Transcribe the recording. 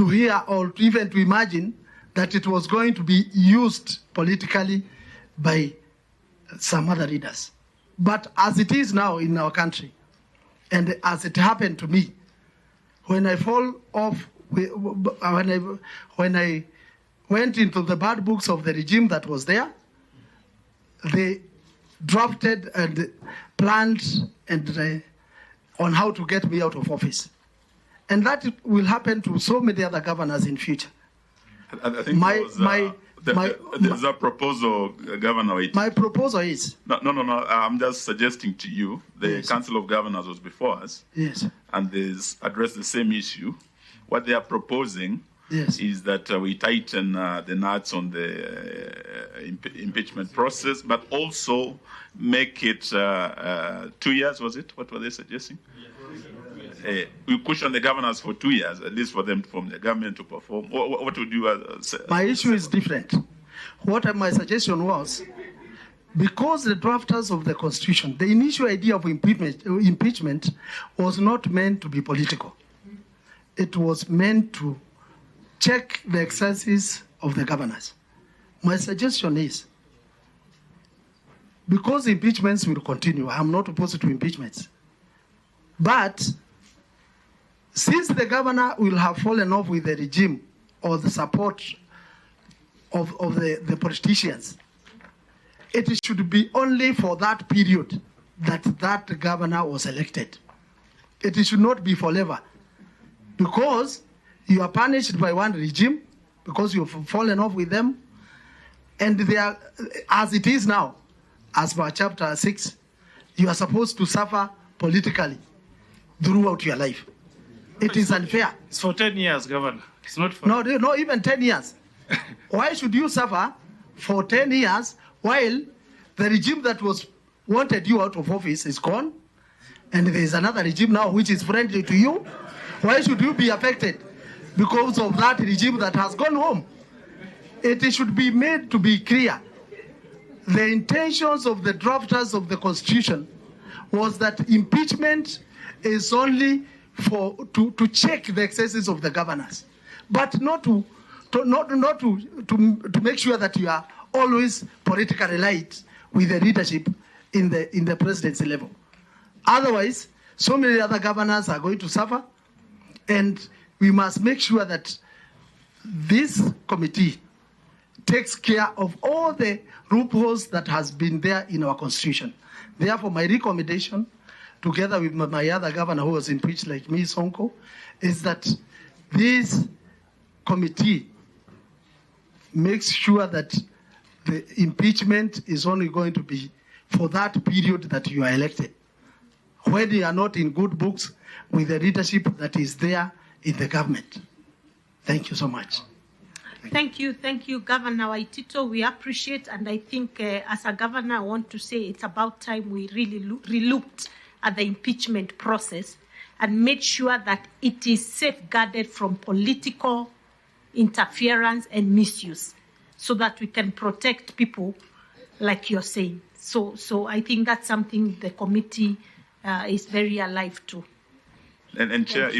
to hear or even to imagine that it was going to be used politically by some other leaders. But as it is now in our country, and as it happened to me, when I fall off, when I went into the bad books of the regime that was there, they drafted and planned and on how to get me out of office. And that will happen to so many other governors in future. I think there's a proposal, Governor Waititu. My proposal is... No. I'm just suggesting to you, the Council of Governors was before us. Yes. And they addressed the same issue. What they are proposing is that we tighten the nuts on the impeachment process, but also make it 2 years, was it? What were they suggesting? We push on the governors for 2 years, at least for them from the government to perform. What would you say? My issue is different. What my suggestion was, because the drafters of the Constitution, the initial idea of impeachment was not meant to be political. It was meant to check the excesses of the governors. My suggestion is, because impeachments will continue, I'm not opposed to impeachments, but since the governor will have fallen off with the regime or the support of the politicians, it should be only for that period that governor was elected. It should not be forever. Because you are punished by one regime, because you've fallen off with them, and they are, as it is now, as per chapter 6, you are supposed to suffer politically throughout your life. It is unfair. It's for 10 years, Governor. It's not for... No, even 10 years. Why should you suffer for 10 years while the regime that was wanted you out of office is gone, and there is another regime now which is friendly to you? Why should you be affected because of that regime that has gone home? It should be made to be clear. The intentions of the drafters of the Constitution was that impeachment is only to check the excesses of the governors, but not to make sure that you are always politically right with the leadership in the presidency level. Otherwise, so many other governors are going to suffer, and we must make sure that this committee takes care of all the loopholes that has been there in our Constitution. Therefore, my recommendation, together with my other governor who was impeached like me, Sonko, is that this committee makes sure that the impeachment is only going to be for that period that you are elected, when you are not in good books with the leadership that is there in the government. Thank you so much. Thank you, Governor Waititu. We appreciate, and I think as a governor, I want to say it's about time we really relooked at the impeachment process and made sure that it is safeguarded from political interference and misuse, so that we can protect people like you're saying. So I think that's something the committee is very alive to. And Chair,